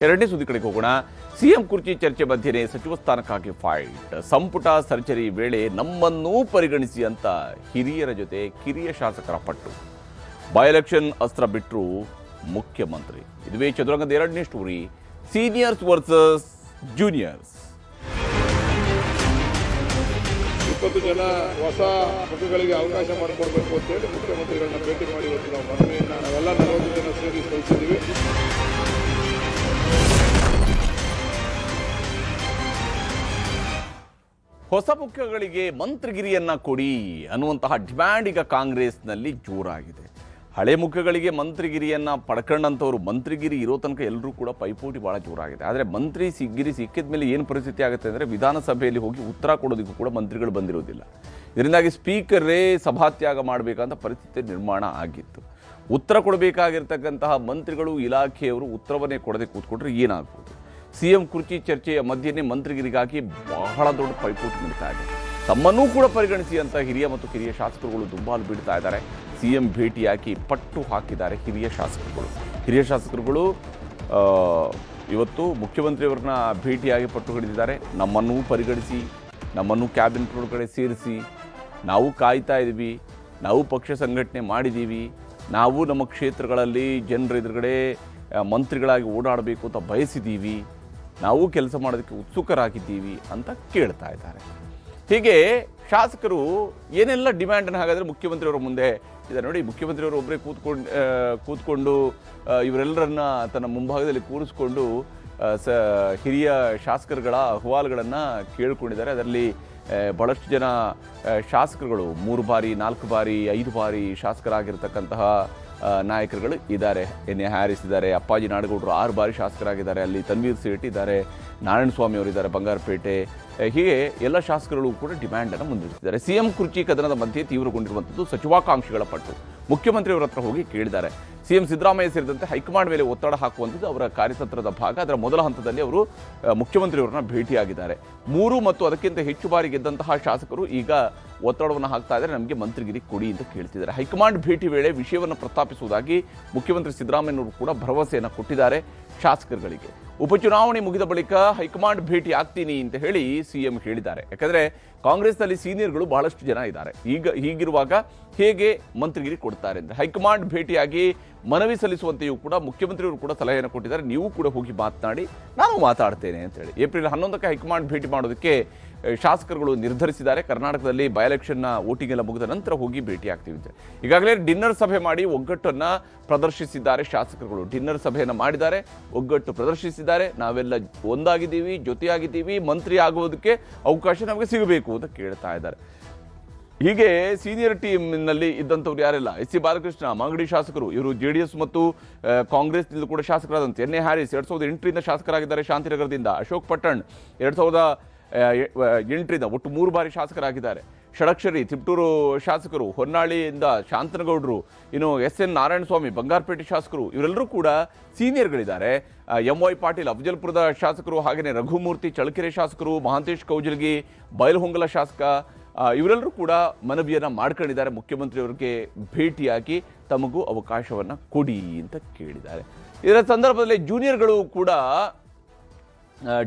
ಎರಡನೇ ಸುದ್ದಿ ಕಡೆಗೆ ಹೋಗೋಣ. ಸಿಎಂ ಕುರ್ಚಿ ಚರ್ಚೆ ಮಧ್ಯೆನೇ ಸಚಿವ ಸ್ಥಾನಕ್ಕಾಗಿ ಫೈಟ್. ಸಂಪುಟ ಸರ್ಜರಿ ವೇಳೆ ನಮ್ಮನ್ನೂ ಪರಿಗಣಿಸಿ ಅಂತ ಹಿರಿಯರ ಜೊತೆ ಕಿರಿಯ ಶಾಸಕರ ಪಟ್ಟು. ಬೈ ಎಲೆಕ್ಷನ್ ಅಸ್ತ್ರ ಬಿಟ್ಟರು ಮುಖ್ಯಮಂತ್ರಿ. ಇದುವೇ ಚದುರಂಗದ ಎರಡನೇ ಸ್ಟೋರಿ, ಸೀನಿಯರ್ಸ್ ವರ್ಸಸ್ ಜೂನಿಯರ್ಸ್. 20 ಜನ ಹೊಸ ಮುಖಗಳಿಗೆ ಅವಕಾಶ ಮಾಡಿಕೊಡ್ಬೇಕು ಅಂತೇಳಿ ಮುಖ್ಯಮಂತ್ರಿಗಳನ್ನ ಭೇಟಿ ಮಾಡಿ ಇವತ್ತು ನಾವು ಮನವಿಯನ್ನ ನಾವೆಲ್ಲ 40 ಜನ ಸೇರಿ ಕಳಿಸಿದ್ದೀವಿ. ಹೊಸ ಮುಖ್ಯಗಳಿಗೆ ಮಂತ್ರಿಗಿರಿಯನ್ನ ಕೊಡಿ ಅನ್ನುವಂತಹ ಡಿಮ್ಯಾಂಡ್ ಈಗ ಕಾಂಗ್ರೆಸ್ನಲ್ಲಿ ಜೋರಾಗಿದೆ. ಹಳೆ ಮುಖ್ಯಗಳಿಗೆ ಮಂತ್ರಿಗಿರಿಯನ್ನ ಪಡ್ಕೊಂಡಂಥವ್ರು ಮಂತ್ರಿಗಿರಿ ಇರೋ ತನಕ ಎಲ್ಲರೂ ಕೂಡ ಪೈಪೋಟಿ ಭಾಳ ಜೋರಾಗಿದೆ. ಆದರೆ ಮಂತ್ರಿ ಗಿರಿ ಸಿಕ್ಕಿದ ಮೇಲೆ ಏನು ಪರಿಸ್ಥಿತಿ ಆಗುತ್ತೆ ಅಂದರೆ ವಿಧಾನಸಭೆಯಲ್ಲಿ ಹೋಗಿ ಉತ್ತರ ಕೊಡೋದಕ್ಕೂ ಕೂಡ ಮಂತ್ರಿಗಳು ಬಂದಿರೋದಿಲ್ಲ. ಇದರಿಂದಾಗಿ ಸ್ಪೀಕರೇ ಸಭಾತ್ಯಾಗ ಮಾಡಬೇಕಂತ ಪರಿಸ್ಥಿತಿ ನಿರ್ಮಾಣ ಆಗಿತ್ತು. ಉತ್ತರ ಕೊಡಬೇಕಾಗಿರ್ತಕ್ಕಂತಹ ಮಂತ್ರಿಗಳು ಇಲಾಖೆಯವರು ಉತ್ತರವನ್ನೇ ಕೊಡದೆ ಕೂತ್ಕೊಂಡ್ರೆ ಏನಾಗ್ಬೋದು? ಸಿಎಂ ಕುರ್ಚಿ ಚರ್ಚೆಯ ಮಧ್ಯೆನೇ ಮಂತ್ರಿಗಿರಿಗಾಗಿ ಬಹಳ ದೊಡ್ಡ ಪೈಪೋಟಿ ನಡೀತಾ ಇದೆ. ತಮ್ಮನ್ನೂ ಕೂಡ ಪರಿಗಣಿಸಿ ಅಂತ ಹಿರಿಯ ಮತ್ತು ಕಿರಿಯ ಶಾಸಕರುಗಳು ದುಂಬಾಲು ಬೀಳ್ತಾ ಇದ್ದಾರೆ. ಸಿಎಂ ಭೇಟಿಯಾಗಿ ಪಟ್ಟು ಹಾಕಿದ್ದಾರೆ ಹಿರಿಯ ಶಾಸಕರುಗಳು. ಇವತ್ತು ಮುಖ್ಯಮಂತ್ರಿಯವರನ್ನ ಭೇಟಿಯಾಗಿ ಪಟ್ಟು ಹಿಡಿದಿದ್ದಾರೆ. ನಮ್ಮನ್ನೂ ಪರಿಗಣಿಸಿ, ನಮ್ಮನ್ನು ಕ್ಯಾಬಿನೆಟ್ ಒಳಗಡೆ ಸೇರಿಸಿ, ನಾವು ಕಾಯ್ತಾ ಇದ್ದೀವಿ, ನಾವು ಪಕ್ಷ ಸಂಘಟನೆ ಮಾಡಿದ್ದೀವಿ, ನಾವು ನಮ್ಮ ಕ್ಷೇತ್ರಗಳಲ್ಲಿ ಜನರ ಎದುರುಗಡೆ ಮಂತ್ರಿಗಳಾಗಿ ಓಡಾಡಬೇಕು ಅಂತ ಬಯಸಿದ್ದೀವಿ, ನಾವು ಕೆಲಸ ಮಾಡೋದಕ್ಕೆ ಉತ್ಸುಕರಾಗಿದ್ದೀವಿ ಅಂತ ಕೇಳ್ತಾ ಇದ್ದಾರೆ. ಹೀಗೆ ಶಾಸಕರು ಏನೆಲ್ಲ ಡಿಮ್ಯಾಂಡನ್ನು ಹಾಗಾದರೆ ಮುಖ್ಯಮಂತ್ರಿಯವರ ಮುಂದೆ ಇದೆ ನೋಡಿ. ಮುಖ್ಯಮಂತ್ರಿಯವರು ಒಬ್ಬರೇ ಕೂತ್ಕೊಂಡು ಇವರೆಲ್ಲರನ್ನ ತನ್ನ ಮುಂಭಾಗದಲ್ಲಿ ಕೂರಿಸ್ಕೊಂಡು ಹಿರಿಯ ಶಾಸಕರುಗಳ ಅಹವಾಲುಗಳನ್ನು ಕೇಳ್ಕೊಂಡಿದ್ದಾರೆ. ಅದರಲ್ಲಿ ಬಹಳಷ್ಟು ಜನ ಶಾಸಕರುಗಳು 3 ಬಾರಿ 4 ಬಾರಿ 5 ಬಾರಿ ಶಾಸಕರಾಗಿರ್ತಕ್ಕಂತಹ ನಾಯಕರುಗಳು ಇದ್ದಾರೆ. ಎನ್ ಎ ಹ್ಯಾರಿಸ್ ಇದ್ದಾರೆ, ಅಪ್ಪಾಜಿ ನಾಡಗೌಡರು 6 ಬಾರಿ ಶಾಸಕರಾಗಿದ್ದಾರೆ, ಅಲ್ಲಿ ತನ್ವೀರ್ ಸೇಠ್ ಇದ್ದಾರೆ, ನಾರಾಯಣಸ್ವಾಮಿ ಅವರಿದ್ದಾರೆ ಬಂಗಾರಪೇಟೆ. ಹೀಗೆ ಎಲ್ಲ ಶಾಸಕರು ಕೂಡ ಡಿಮ್ಯಾಂಡನ್ನು ಮುಂದಿಟ್ಟಿದ್ದಾರೆ. ಸಿಎಂ ಕುರ್ಚಿ ಕದನದ ಮಧ್ಯೆ ತೀವ್ರಗೊಂಡಿರುವಂಥದ್ದು ಸಚಿವಾಕಾಂಕ್ಷಿಗಳ ಪಟ್ಟು. ಮುಖ್ಯಮಂತ್ರಿಯವರ ಹತ್ರ ಹೋಗಿ ಕೇಳಿದ್ದಾರೆ. ಸಿಎಂ ಸಿದ್ದರಾಮಯ್ಯ ಸೇರಿದಂತೆ ಹೈಕಮಾಂಡ್ ಮೇಲೆ ಒತ್ತಡ ಹಾಕುವಂಥದ್ದು ಅವರ ಕಾರ್ಯತಂತ್ರದ ಭಾಗ. ಅದರ ಮೊದಲ ಹಂತದಲ್ಲಿ ಅವರು ಮುಖ್ಯಮಂತ್ರಿಯವರನ್ನ ಭೇಟಿಯಾಗಿದ್ದಾರೆ. 3 ಮತ್ತು ಅದಕ್ಕಿಂತ ಹೆಚ್ಚು ಬಾರಿ ಗೆದ್ದಂತಹ ಶಾಸಕರು ಈಗ ಒತ್ತಡವನ್ನು ಹಾಕ್ತಾ ಇದ್ದಾರೆ, ನಮಗೆ ಮಂತ್ರಿಗಿರಿ ಕೊಡಿ ಅಂತ ಕೇಳ್ತಿದ್ದಾರೆ. ಹೈಕಮಾಂಡ್ ಭೇಟಿ ವೇಳೆ ವಿಷಯವನ್ನು ಪ್ರಸ್ತಾಪಿಸುವುದಾಗಿ ಮುಖ್ಯಮಂತ್ರಿ ಸಿದ್ದರಾಮಯ್ಯನವರು ಕೂಡ ಭರವಸೆಯನ್ನು ಕೊಟ್ಟಿದ್ದಾರೆ ಶಾಸಕರುಗಳಿಗೆ. ಉಪಚುನಾವಣೆ ಮುಗಿದ ಬಳಿಕ ಹೈಕಮಾಂಡ್ ಭೇಟಿ ಆಗ್ತೀನಿ ಅಂತ ಹೇಳಿ ಸಿಎಂ ಹೇಳಿದ್ದಾರೆ. ಯಾಕಂದರೆ ಕಾಂಗ್ರೆಸ್ನಲ್ಲಿ ಸೀನಿಯರ್ಗಳು ಬಹಳಷ್ಟು ಜನ ಇದ್ದಾರೆ. ಹೀಗಿರುವಾಗ ಹೇಗೆ ಮಂತ್ರಿಗಿರಿ ಕೊಡ್ತಾರೆ ಅಂದರೆ ಹೈಕಮಾಂಡ್ ಭೇಟಿಯಾಗಿ ಮನವಿ ಸಲ್ಲಿಸುವಂತೆಯೂ ಕೂಡ ಮುಖ್ಯಮಂತ್ರಿಯವರು ಕೂಡ ಸಲಹೆಯನ್ನು ಕೊಟ್ಟಿದ್ದಾರೆ. ನೀವು ಕೂಡ ಹೋಗಿ ಮಾತನಾಡಿ, ನಾನು ಮಾತಾಡ್ತೇನೆ ಅಂತೇಳಿ. ಏಪ್ರಿಲ್ 11ಕ್ಕೆ ಹೈಕಮಾಂಡ್ ಭೇಟಿ ಮಾಡೋದಕ್ಕೆ ಶಾಸಕರುಗಳು ನಿರ್ಧರಿಸಿದ್ದಾರೆ. ಕರ್ನಾಟಕದಲ್ಲಿ ಬೈ ಎಲೆಕ್ಷನ್ನ ವೋಟಿಂಗ್ ಎಲ್ಲ ಮುಗಿದ ನಂತರ ಹೋಗಿ ಭೇಟಿ ಆಗ್ತೀವಿ. ಈಗಾಗಲೇ ಡಿನ್ನರ್ ಸಭೆ ಮಾಡಿ ಒಗ್ಗಟ್ಟನ್ನು ಪ್ರದರ್ಶಿಸಿದ್ದಾರೆ ಶಾಸಕರುಗಳು. ಡಿನ್ನರ್ ಸಭೆಯನ್ನು ಮಾಡಿದ್ದಾರೆ, ಒಗ್ಗಟ್ಟು ಪ್ರದರ್ಶಿಸಿದ್ದಾರೆ. ನಾವೆಲ್ಲ ಒಂದಾಗಿದ್ದೀವಿ, ಜೊತೆಯಾಗಿದ್ದೀವಿ, ಮಂತ್ರಿ ಆಗುವುದಕ್ಕೆ ಅವಕಾಶ ನಮಗೆ ಸಿಗಬೇಕು ಅಂತ ಕೇಳ್ತಾ ಇದ್ದಾರೆ. ಹೀಗೆ ಸೀನಿಯರ್ ಟೀಮ್ನಲ್ಲಿ ಇದ್ದಂಥವ್ರು ಯಾರೆಲ್ಲ, ಎಸ್ ಸಿ ಬಾಲಕೃಷ್ಣ ಮಾಗಡಿ ಶಾಸಕರು, ಇವರು JDS ಮತ್ತು ಕಾಂಗ್ರೆಸ್ನಿಂದ ಕೂಡ ಶಾಸಕರಾದಂತೆ. ಎನ್ ಎ ಹ್ಯಾರಿಸ್ 2008ರಿಂದ ಶಾಸಕರಾಗಿದ್ದಾರೆ ಶಾಂತಿನಗರದಿಂದ. ಅಶೋಕ್ ಪಟ್ಟಣ್ 2008ರಿಂದ ಒಟ್ಟು 3 ಬಾರಿ ಶಾಸಕರಾಗಿದ್ದಾರೆ. ಷಡಕ್ಷರಿ ತಿಪ್ಟೂರು ಶಾಸಕರು, ಹೊನ್ನಾಳಿಯಿಂದ ಶಾಂತನಗೌಡರು, ಇನ್ನು SN ನಾರಾಯಣಸ್ವಾಮಿ ಬಂಗಾರಪೇಟೆ ಶಾಸಕರು, ಇವರೆಲ್ಲರೂ ಕೂಡ ಸೀನಿಯರ್ಗಳಿದ್ದಾರೆ. MY ಪಾಟೀಲ್ ಅಫಜಲ್ಪುರದ ಶಾಸಕರು, ಹಾಗೆಯೇ ರಘುಮೂರ್ತಿ ಚಳ್ಳಕೆರೆ ಶಾಸಕರು, ಮಹಾಂತೇಶ್ ಕೌಜಲಗಿ ಬೈಲಹೊಂಗಲ ಶಾಸಕ, ಇವರೆಲ್ಲರೂ ಕೂಡ ಮನವಿಯನ್ನು ಮಾಡ್ಕೊಂಡಿದ್ದಾರೆ. ಮುಖ್ಯಮಂತ್ರಿಯವರಿಗೆ ಭೇಟಿಯಾಗಿ ತಮಗೂ ಅವಕಾಶವನ್ನು ಕೊಡಿ ಅಂತ ಕೇಳಿದ್ದಾರೆ. ಇದರ ಸಂದರ್ಭದಲ್ಲಿ ಜೂನಿಯರ್ಗಳು ಕೂಡ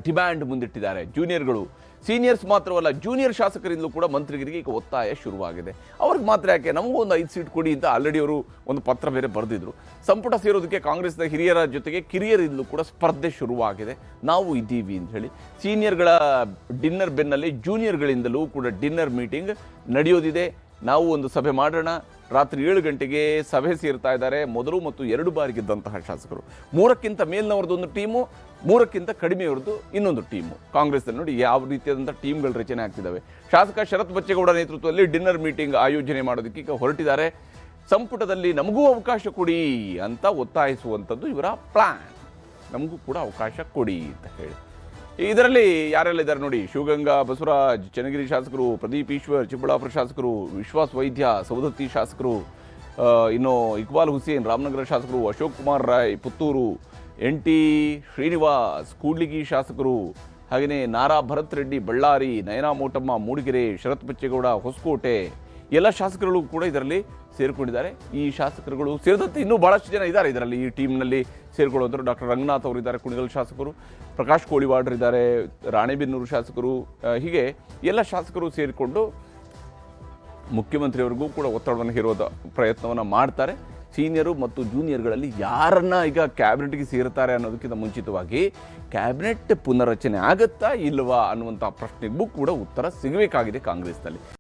ಡಿಮ್ಯಾಂಡ್ ಮುಂದಿಟ್ಟಿದ್ದಾರೆ. ಜೂನಿಯರ್ಗಳು, ಸೀನಿಯರ್ಸ್ ಮಾತ್ರವಲ್ಲ, ಜೂನಿಯರ್ ಶಾಸಕರಿಂದಲೂ ಕೂಡ ಮಂತ್ರಿಗಿರಿಗೆ ಈಗ ಒತ್ತಾಯ ಶುರುವಾಗಿದೆ. ಅವ್ರಿಗೆ ಮಾತ್ರ ಯಾಕೆ, ನಮಗೂ ಒಂದು 5 ಸೀಟ್ ಕೊಡಿ ಅಂತ ಆಲ್ರೆಡಿ ಅವರು ಒಂದು ಪತ್ರ ಬೇರೆ ಬರೆದಿದ್ರು. ಸಂಪುಟ ಸೇರೋದಕ್ಕೆ ಕಾಂಗ್ರೆಸ್ನ ಹಿರಿಯರ ಜೊತೆಗೆ ಕಿರಿಯರಿಂದಲೂ ಕೂಡ ಸ್ಪರ್ಧೆ ಶುರುವಾಗಿದೆ. ನಾವು ಇದ್ದೀವಿ ಅಂತ ಹೇಳಿ ಸೀನಿಯರ್ಗಳ ಡಿನ್ನರ್ ಬೆನ್ನಲ್ಲಿ ಜೂನಿಯರ್ಗಳಿಂದಲೂ ಕೂಡ ಡಿನ್ನರ್ ಮೀಟಿಂಗ್ ನಡೆಯೋದಿದೆ. ನಾವು ಒಂದು ಸಭೆ ಮಾಡೋಣ. ರಾತ್ರಿ 7 ಗಂಟೆಗೆ ಸಭೆ ಸೇರ್ತಾ ಇದ್ದಾರೆ ಮೊದಲು ಮತ್ತು 2 ಬಾರಿ ಗೆದ್ದಂತಹ ಶಾಸಕರು. 3ಕ್ಕಿಂತ ಮೇಲಿನವ್ರದ್ದೊಂದು ಟೀಮು, 3ಕ್ಕಿಂತ ಕಡಿಮೆಯವ್ರದ್ದು ಇನ್ನೊಂದು ಟೀಮು. ಕಾಂಗ್ರೆಸ್ನಲ್ಲಿ ನೋಡಿ ಯಾವ ರೀತಿಯಾದಂಥ ಟೀಮ್ಗಳು ರಚನೆ ಆಗ್ತಿದ್ದಾವೆ. ಶಾಸಕ ಶರತ್ ಬಚ್ಚೇಗೌಡ ನೇತೃತ್ವದಲ್ಲಿ ಡಿನ್ನರ್ ಮೀಟಿಂಗ್ ಆಯೋಜನೆ ಮಾಡೋದಕ್ಕೆ ಈಗ ಹೊರಟಿದ್ದಾರೆ. ಸಂಪುಟದಲ್ಲಿ ನಮಗೂ ಅವಕಾಶ ಕೊಡಿ ಅಂತ ಒತ್ತಾಯಿಸುವಂಥದ್ದು ಇವರ ಪ್ಲಾನ್. ನಮಗೂ ಕೂಡ ಅವಕಾಶ ಕೊಡಿ ಅಂತ ಹೇಳಿ. ಇದರಲ್ಲಿ ಯಾರೆಲ್ಲ ಇದ್ದಾರೆ ನೋಡಿ, ಶಿವಗಂಗಾ ಬಸವರಾಜ್ ಚನ್ನಗಿರಿ ಶಾಸಕರು, ಪ್ರದೀಪ್ ಈಶ್ವರ್ ಚಿಕ್ಕಬಳ್ಳಾಪುರ ಶಾಸಕರು, ವಿಶ್ವಾಸ್ ವೈದ್ಯ ಸವದತ್ತಿ ಶಾಸಕರು, ಇನ್ನು ಇಕ್ಬಾಲ್ ಹುಸೇನ್ ರಾಮನಗರ ಶಾಸಕರು, ಅಶೋಕ್ ಕುಮಾರ್ ರಾಯ್ ಪುತ್ತೂರು, NT ಶ್ರೀನಿವಾಸ್ ಕೂಡ್ಲಿಗಿ ಶಾಸಕರು, ಹಾಗೆಯೇ ನಾರಾ ಭರತ್ ರೆಡ್ಡಿ ಬಳ್ಳಾರಿ, ನಯನಾ ಮೋಟಮ್ಮ ಮೂಡಿಗೆರೆ, ಶರತ್ ಬಚ್ಚೇಗೌಡ ಹೊಸಕೋಟೆ, ಎಲ್ಲ ಶಾಸಕರುಗಳು ಕೂಡ ಇದರಲ್ಲಿ ಸೇರಿಕೊಂಡಿದ್ದಾರೆ. ಈ ಶಾಸಕರುಗಳು ಸೇರಿದಂತೆ ಇನ್ನೂ ಭಾಳಷ್ಟು ಜನ ಇದ್ದಾರೆ ಇದರಲ್ಲಿ. ಈ ಟೀಮ್ನಲ್ಲಿ ಸೇರಿಕೊಳ್ಳೋದ್ರು ಡಾಕ್ಟರ್ ರಂಗನಾಥ್ ಅವರು ಇದ್ದಾರೆ, ಕುಣಿಗಲ್ ಶಾಸಕರು, ಪ್ರಕಾಶ್ ಕೋಳಿವಾಡ್ರು ಇದ್ದಾರೆ, ರಾಣೆಬೆನ್ನೂರು ಶಾಸಕರು, ಹೀಗೆ ಎಲ್ಲ ಶಾಸಕರು ಸೇರಿಕೊಂಡು ಮುಖ್ಯಮಂತ್ರಿಯವರಿಗೂ ಕೂಡ ಒತ್ತಡವನ್ನು ಹೇರುವ ಪ್ರಯತ್ನವನ್ನು ಮಾಡ್ತಾರೆ. ಸೀನಿಯರು ಮತ್ತು ಜೂನಿಯರ್ಗಳಲ್ಲಿ ಯಾರನ್ನ ಈಗ ಕ್ಯಾಬಿನೆಟ್ಗೆ ಸೇರ್ತಾರೆ ಅನ್ನೋದಕ್ಕಿಂತ ಮುಂಚಿತವಾಗಿ ಕ್ಯಾಬಿನೆಟ್ ಪುನರ್ರಚನೆ ಆಗುತ್ತಾ ಇಲ್ವಾ ಅನ್ನುವಂಥ ಪ್ರಶ್ನೆಗೂ ಕೂಡ ಉತ್ತರ ಸಿಗಬೇಕಾಗಿದೆ ಕಾಂಗ್ರೆಸ್ನಲ್ಲಿ.